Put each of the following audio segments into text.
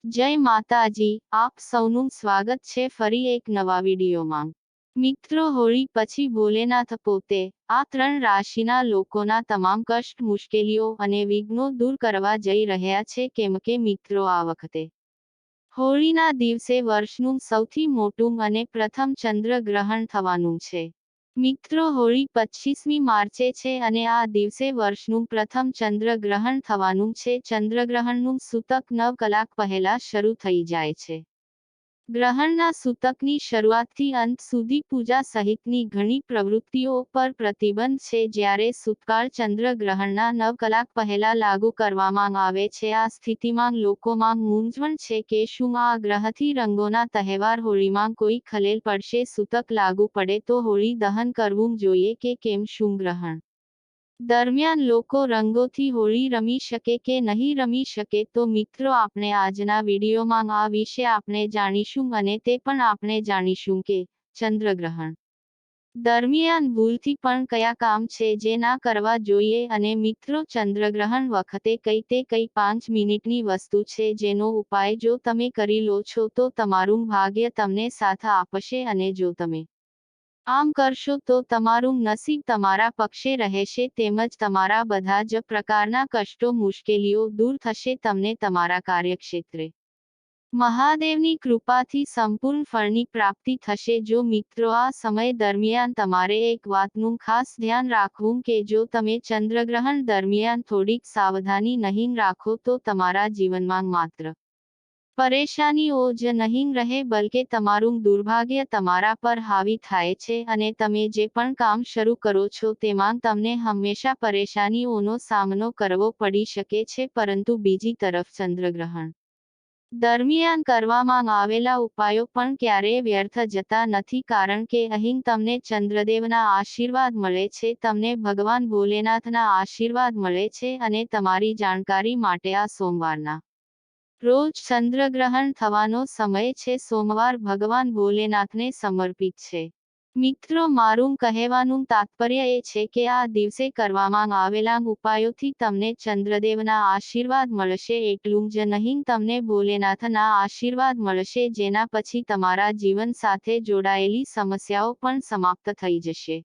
જય માતાજી, આપ સૌનું સ્વાગત છે ફરી એક નવા વિડીયોમાં। મિત્રો, હોળી પછી ભોલેનાથ પોતે આ 3 રાશિના લોકોના તમામ કષ્ટ, મુશ્કેલીઓ અને વિઘ્નો દૂર કરવા જઈ રહ્યા છે, કેમ કે મિત્રો આ વખતે હોળીના દિવસે વર્ષનું સૌથી મોટું અને પ્રથમ ચંદ્રગ્રહણ થવાનું છે। મિત્રો, હોળી 25મી માર્ચે છે અને આ દિવસે વર્ષનું પ્રથમ ચંદ્રગ્રહણ થવાનું છે। ચંદ્રગ્રહણનું સૂતક 9 કલાક પહેલા શરૂ થઈ જાય છે। ગ્રહણના સૂતકની શરૂઆતથી અંત સુધી પૂજા સહિતની ઘણી પ્રવૃત્તિઓ પર પ્રતિબંધ છે, જ્યારે સૂતકાળ ચંદ્રગ્રહણના 9 કલાક પહેલા લાગુ કરવામાં આવે છે। આ સ્થિતિમાં લોકોમાં મૂંઝવણ છે કે શું આ ગ્રહથી રંગોના તહેવાર હોળીમાં કોઈ ખલેલ પડશે? સૂતક લાગુ પડે તો હોળી દહન કરવું જોઈએ કે કેમ? શું ગ્રહણ દરમિયાન લોકો રંગોથી હોળી રમી શકે કે નહીં રમી શકે? તો મિત્રો, આપણે આજના વિડીયોમાં આ વિશે આપણે જાણીશું, અને તે પણ આપણે જાણીશું કે ચંદ્રગ્રહણ દરમિયાન ભૂલથી પણ કયા કામ છે જે ના કરવા જોઈએ, અને મિત્રો, ચંદ્રગ્રહણ વખતે કઈ 5 મિનિટની વસ્તુ છે જેનો ઉપાય જો તમે કરી લો છો તો તમારું ભાગ્ય તમને સાથ આપશે, અને જો તમે આમ કરશો તો તમારું નસીબ તમારા પક્ષે રહેશે, તેમજ તમારા બધા જ પ્રકારના કષ્ટો, મુશ્કેલીઓ દૂર થશે। તમને તમારા કાર્યક્ષેત્રે મહાદેવની કૃપાથી સંપૂર્ણ ફળની પ્રાપ્તિ થશે। જો મિત્રો, આ સમય દરમિયાન તમારે એક વાતનું ખાસ ધ્યાન રાખવું કે જો તમે ચંદ્રગ્રહણ દરમિયાન થોડીક સાવધાની નહીં રાખો તો તમારા જીવનમાં માત્ર પરેશાનીઓ જ નહીં રહે, બલકે તમારું દુર્ભાગ્ય તમારા પર હાવી થાય છે, અને તમે જે પણ કામ શરૂ કરો છો તેમાં તમને હંમેશા પરેશાનીઓનો સામનો કરવો પડી શકે છે। પરંતુ બીજી તરફ ચંદ્રગ્રહણ દરમિયાન કરવામાં આવેલા ઉપાયો પણ ક્યારેય વ્યર્થ જતા નથી, કારણ કે અહીં તમને ચંદ્રદેવના આશીર્વાદ મળે છે, તમને ભગવાન ભોલેનાથના આશીર્વાદ મળે છે, અને તમારી જાણકારી માટે આ સોમવારના રોજ ચંદ્રગ્રહણ થવાનો સમય છે। સોમવાર ભગવાન ભોલેનાથને સમર્પિત છે। મિત્રો, મારું કહેવાનું તાત્પર્ય એ છે કે આ દિવસે કરવામાં આવેલા ઉપાયોથી તમને ચંદ્રદેવના આશીર્વાદ મળશે। એટલું જ નહીં, તમને ભોલેનાથના આશીર્વાદ મળશે, જેના પછી તમારા જીવન સાથે જોડાયેલી સમસ્યાઓ પણ સમાપ્ત થઈ જશે,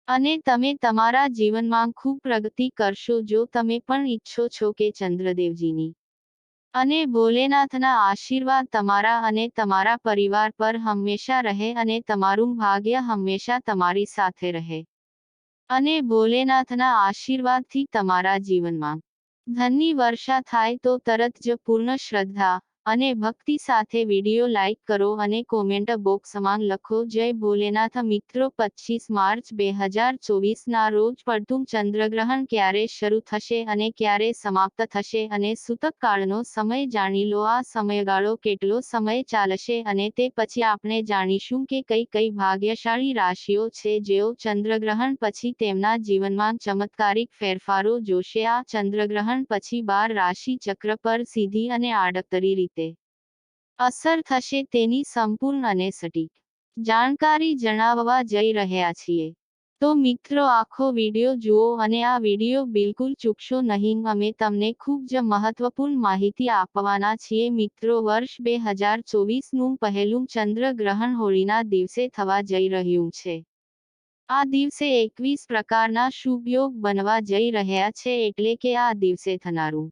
અને તમે તમારા જીવનમાં ખૂબ પ્રગતિ કરશો। જો તમે પણ ઈચ્છો છો કે ચંદ્રદેવજીની અને ભોલેનાથના આશીર્વાદ તમારા અને તમારા પરિવાર પર હંમેશા રહે, અને તમારું ભાગ્ય હંમેશા તમારી સાથે રહે, અને ભોલેનાથના આશીર્વાદથી તમારા જીવનમાં ધનની વર્ષા થાય, તો તરત જ પૂર્ણ શ્રદ્ધા અને ભક્તિ સાથે વિડીયો લાઈક કરો અને કોમેન્ટ બોક્સમાં લખો જય ભોલેનાથ। મિત્રો, 25 માર્ચ 2024ના રોજ પડતું ચંદ્રગ્રહણ ક્યારે શરૂ થશે અને ક્યારે સમાપ્ત થશે, અને સૂતક કાળનો સમય જાણી લો। આ સમયગાળો કેટલો સમય ચાલશે, અને તે પછી આપણે જાણીશું કે કઈ ભાગ્યશાળી રાશિઓ છે જેઓ ચંદ્રગ્રહણ પછી તેમના જીવનમાં ચમત્કારિક ફેરફારો જોશે। આ ચંદ્રગ્રહણ પછી 12 રાશિ ચક્ર પર સીધી અને આડકતરી રીતે અસર થશે, તેની સંપૂર્ણ અને સટીક જાણકારી જણાવવા જઈ રહ્યા છીએ। તો મિત્રો, આખો વિડીયો જુઓ અને આ વિડીયો બિલકુલ ચૂકશો નહીં, અમે તમને ખૂબ જ મહત્વપૂર્ણ માહિતી આપવાના છીએ। મિત્રો, વર્ષ 2024નું પહેલું ચંદ્રગ્રહણ હોળીના દિવસે થવા જઈ રહ્યું છે। આ દિવસે 21 પ્રકારના શુભ યોગ બનવા જઈ રહ્યા છે, એટલે કે આ દિવસે થનારું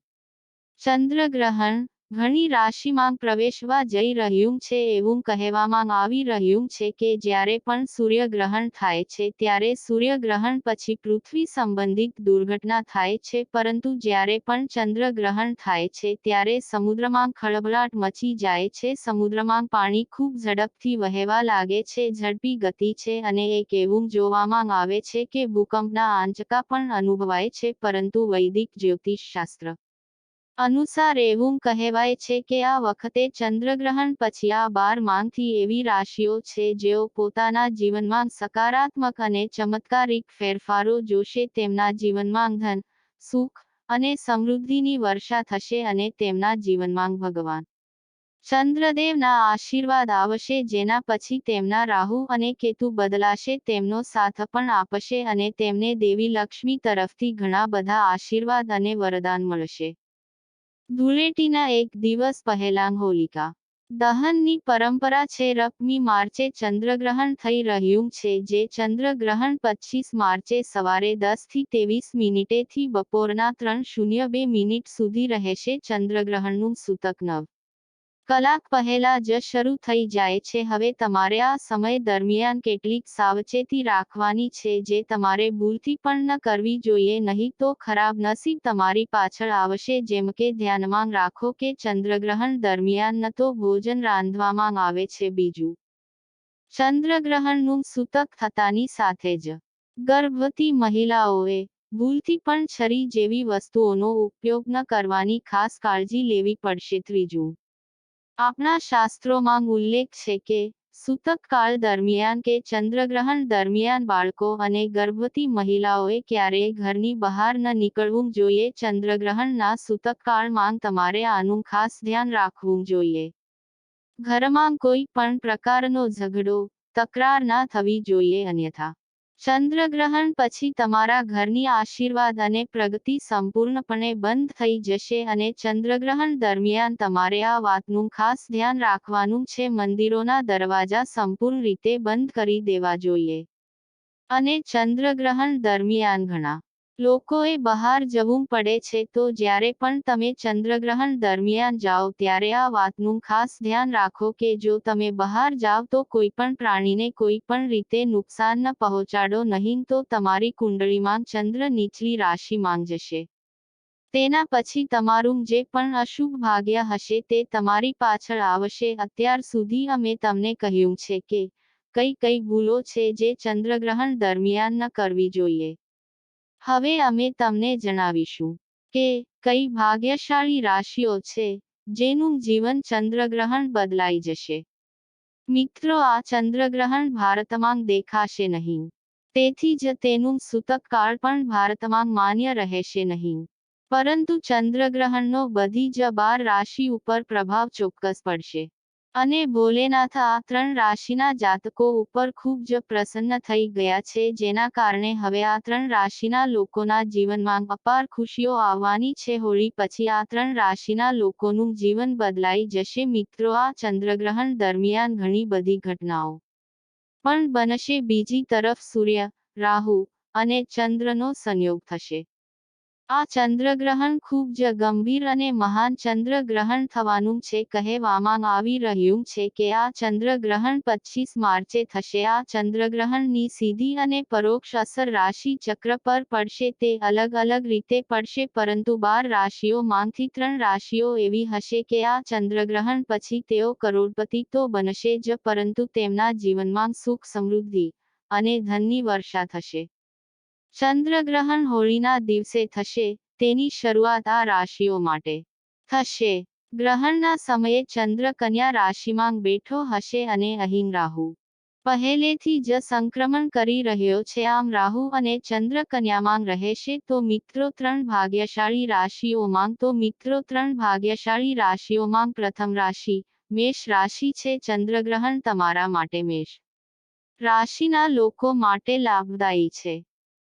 ચંદ્રગ્રહણ ઘણી રાશિમાં પ્રવેશવા જઈ રહ્યું છે। એવું કહેવામાં આવી રહ્યું છે કે જ્યારે પણ સૂર્યગ્રહણ થાય છે ત્યારે સૂર્યગ્રહણ પછી પૃથ્વી સંબંધિત દુર્ઘટના થાય છે, પરંતુ જ્યારે પણ ચંદ્રગ્રહણ થાય છે ત્યારે સમુદ્રમાં ખળભળાટ મચી જાય છે। સમુદ્રમાં પાણી ખૂબ ઝડપથી વહેવા લાગે છે, ઝડપી ગતિ છે, અને એક એવું જોવામાં આવે છે કે ભૂકંપના આંચકા પણ અનુભવાય છે। પરંતુ વૈદિક જ્યોતિષશાસ્ત્ર અનુસાર એવું કહેવાય છે કે આ વખતે ચંદ્રગ્રહણ પછી આ 12 માંથી એવી રાશિઓ છે જેઓ પોતાના જીવનમાં સકારાત્મક અને ચમત્કારિક ફેરફારો જોશે। તેમના જીવનમાં ધન, સુખ અને સમૃદ્ધિની વર્ષા થશે, અને તેમના જીવનમાં ભગવાન ચંદ્રદેવના આશીર્વાદ આવશે, જેના પછી તેમના રાહુ અને કેતુ બદલાશે, તેમનો સાથ પણ આપશે, અને તેમને દેવી લક્ષ્મી તરફથી ઘણા બધા આશીર્વાદ અને વરદાન મળશે। ધૂળેટીના એક દિવસ પહેલાં હોલિકા દહનની પરંપરા છે. 15મી માર્ચે ચંદ્રગ્રહણ થઈ રહ્યું છે, જે ચંદ્રગ્રહણ 25 માર્ચે સવારે 10:23 થી બપોરના 3:02 સુધી રહેશે. ચંદ્રગ્રહણનું સૂતક 9 કલાક પહેલા જ શરૂ થઈ જાય છે. હવે તમારે આ સમય દરમિયાન કેટલીક સાવચેતી રાખવાની છે, જે તમારે ભૂલથી પણ ન કરવી જોઈએ, નહીં તો ખરાબ નસીબ તમારી પાછળ આવશે. જેમ કે ધ્યાનમાં રાખો કે ચંદ્રગ્રહણ દરમિયાન ન તો ભોજન રાંધવામાં આવે છે, બીજું ચંદ્રગ્રહણનું સૂતક થતાની સાથે જ ગર્ભવતી મહિલાઓએ ભૂલથી પણ છરી જેવી વસ્તુઓનો ઉપયોગ ન કરવાની ખાસ કાળજી લેવી પડશે. ત્રીજું, આપણા શાસ્ત્રોમાં ઉલ્લેખ છે કે સૂતક કાળ દરમિયાન કે ચંદ્રગ્રહણ દરમિયાન બાળકો અને ગર્ભવતી મહિલાઓએ ક્યારેય ઘરની બહાર ન નીકળવું જોઈએ. ચંદ્રગ્રહણના સૂતક કાળમાં તમારે આનું ખાસ ધ્યાન રાખવું જોઈએ. ઘરમાં કોઈ પણ પ્રકારનો ઝઘડો, તકરાર ના થવી જોઈએ, અન્યથા ચંદ્રગ્રહણ પછી તમારા ઘરની આશીર્વાદ અને પ્રગતિ સંપૂર્ણપણે બંધ થઈ જશે. અને ચંદ્રગ્રહણ દરમિયાન તમારે આ વાતનું ખાસ ધ્યાન રાખવાનું છે: મંદિરોના દરવાજા સંપૂર્ણ રીતે બંધ કરી દેવા જોઈએ. અને ચંદ્રગ્રહણ દરમિયાન ઘણા લોકોએ બહાર જવું પડે છે, તો જ્યારે પણ તમે ચંદ્રગ્રહણ દરમિયાન જાઓ ત્યારે આ વાતનું ખાસ ધ્યાન રાખો કે જો તમે બહાર જાવ તો કોઈ પણ પ્રાણીને કોઈ પણ રીતે નુકસાન ન પહોંચાડો, નહીં તો તમારી કુંડળીમાં ચંદ્ર નીચલી રાશિમાં જશે. તેના પછી તમારું જે પણ અશુભ ભાગ્ય હશે તે તમારી પાછળ આવશે. અત્યાર સુધી અમે તમને કહ્યું છે કે કઈ કઈ ભૂલો છે જે ચંદ્રગ્રહણ દરમિયાન ન કરવી જોઈએ. હવે અમે તમને જણાવીશું કે કઈ ભાગ્યશાળી રાશિઓ છે જેનું જીવન ચંદ્રગ્રહણ બદલાઈ જશે. મિત્રો, આ ચંદ્રગ્રહણ ભારતમાં દેખાશે નહીં, તેથી જ તેનું સૂતક કાળ પણ ભારતમાં માન્ય રહેશે નહીં. પરંતુ ચંદ્રગ્રહણનો બધી જ 12 રાશિ ઉપર પ્રભાવ ચોક્કસ પડશે. અને ભોલેનાથ આ 3 રાશિના જાતકો ઉપર ખૂબ જ પ્રસન્ન થઈ ગયા છે, જેના કારણે હવે આ 3 રાશિના લોકોના જીવનમાં અપાર ખુશીઓ આવવાની છે. હોળી પછી આ 3 રાશિના લોકોનું જીવન બદલાઈ જશે. મિત્રો, આ ચંદ્રગ્રહણ દરમિયાન ઘણી બધી ઘટનાઓ પણ બનશે. બીજી તરફ સૂર્ય, રાહુ અને ચંદ્રનો સંયોગ થશે. આ ચંદ્રગ્રહણ ખૂબ જ ગંભીર અને મહાન ચંદ્રગ્રહણ થવાનું છે. કહેવામાં આવી રહ્યું છે કે આ ચંદ્રગ્રહણ 25 માર્ચે થશે. આ ચંદ્રગ્રહણની સીધી અને પરોક્ષ અસર રાશિ ચક્ર પર પડશે. તે અલગ અલગ રીતે પડશે, પરંતુ 12 રાશિઓમાંથી 3 રાશિઓ એવી હશે કે આ ચંદ્રગ્રહણ પછી તેઓ કરોડપતિ તો બનશે જ, પરંતુ તેમના જીવનમાં સુખ, સમૃદ્ધિ અને ધનની વર્ષા થશે. ચંદ્રગ્રહણ હોળીના દિવસે થશે. તેની શરૂઆત આ રાશિઓ માટે થશે. ગ્રહણના સમયે ચંદ્ર કન્યા રાશિમાં બેઠો હશે અને અહીં રાહુ પહેલેથી જ સંક્રમણ કરી રહ્યો છે. આમ રાહુ અને ચંદ્ર કન્યામાં રહેશે. તો મિત્રો, 3 ભાગ્યશાળી રાશિઓમાં પ્રથમ રાશિ મેષ રાશિ છે. ચંદ્રગ્રહણ તમારા માટે મેષ રાશિના લોકો માટે લાભદાયી છે.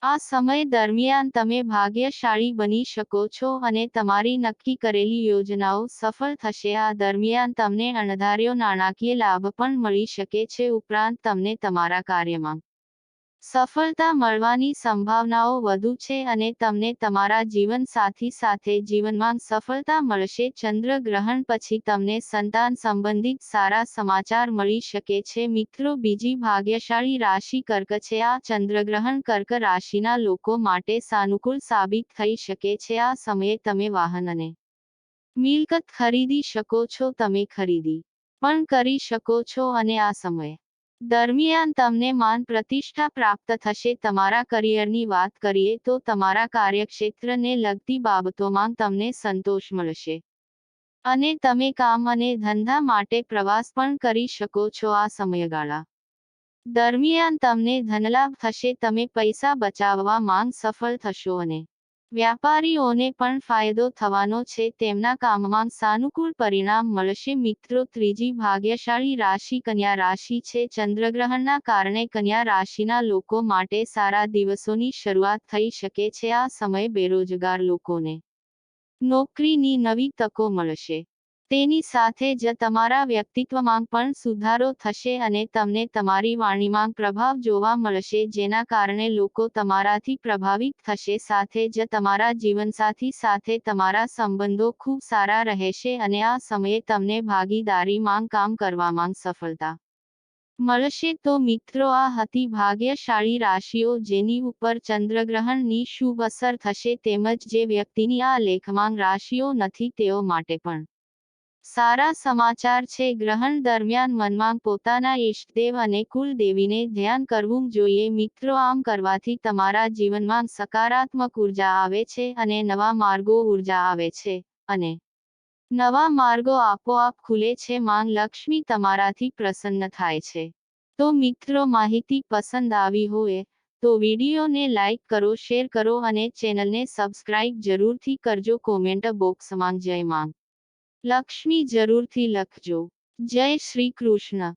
આ સમય દરમિયાન તમે ભાગ્યશાળી બની શકો છો અને તમારી નક્કી કરેલી યોજનાઓ સફળ થશે. આ દરમિયાન તમને અણધાર્યો નાણાકીય લાભ પણ મળી શકે છે. ઉપરાંત તમને તમારા કાર્યમાં સફળતા મળવાની સંભાવનાઓ વધુ છે અને તમને તમારા જીવનસાથી સાથે જીવનમાં સફળતા મળશે. ચંદ્રગ્રહણ પછી તમને સંતાન સંબંધિત સારા સમાચાર મળી શકે છે. મિત્રો, બીજી ભાગ્યશાળી રાશિ કર્ક છે. આ ચંદ્રગ્રહણ કર્ક રાશિના લોકો માટે સાનુકૂળ સાબિત થઈ શકે છે. આ સમયે તમે વાહન અને મિલકત ખરીદી શકો છો. તમે ખરીદી પણ કરી શકો છો અને આ સમય દરમિયાન તમને માન પ્રતિષ્ઠા પ્રાપ્ત થશે. તમારા કરિયરની વાત કરીએ તો તમારા કાર્યક્ષેત્રને લગતી બાબતોમાં તમને સંતોષ મળશે અને તમે કામ અને ધંધા માટે પ્રવાસ પણ કરી શકો છો. આ સમયગાળા દરમિયાન તમને ધનલાભ થશે. તમે પૈસા બચાવવામાં સફળ થશો અને વ્યાપારીઓને પણ ફાયદો થવાનો છે. તેમના કામમાં સાનુકૂળ પરિણામ મળશે. મિત્રો, ત્રીજી ભાગ્યશાળી રાશિ કન્યા રાશિ છે. ચંદ્રગ્રહણના કારણે કન્યા રાશિના લોકો માટે સારા દિવસોની શરૂઆત થઈ શકે છે. આ સમય બેરોજગાર લોકોને નોકરીની નવી તકો મળશે. તેની સાથે જ તમારા વ્યક્તિત્વમાં પણ સુધારો થશે અને તમને તમારી વાણીમાં પ્રભાવ જોવા મળશે, જેના કારણે લોકો તમારાથી પ્રભાવિત થશે. સાથે જ તમારા જીવનસાથી સાથે તમારા સંબંધો ખૂબ સારા રહેશે અને આ સમયે તમને ભાગીદારીમાં કામ કરવામાં સફળતા મળશે. તો મિત્રો, આ હતી ભાગ્યશાળી રાશિઓ જેની ઉપર ચંદ્રગ્રહણની શુભ અસર થશે, તેમજ જે વ્યક્તિની આ લેખમાં રાશિઓ નથી તેઓ માટે પણ સારા સમાચાર છે. ગ્રહણ દરમિયાન મનમાં પોતાના ઈષ્ટદેવ અને કુલદેવીને ધ્યાન કરવું જોઈએ. મિત્રો, આમ કરવાથી તમારા જીવનમાં સકારાત્મક ઉર્જા આવે છે અને નવા માર્ગો ઉર્જા આવે છે અને નવા માર્ગો આપોઆપ ખુલે છે. માં લક્ષ્મી તમારાથી પ્રસન્ન થાય છે. તો મિત્રો, માહિતી પસંદ આવી હોય તો વિડીયોને લાઈક કરો, શેર કરો અને ચેનલને સબસ્ક્રાઇબ જરૂરથી કરજો. કોમેન્ટ બોક્સમાં જય માં લક્ષ્મી જરૂરથી લખજો. જય શ્રી કૃષ્ણ.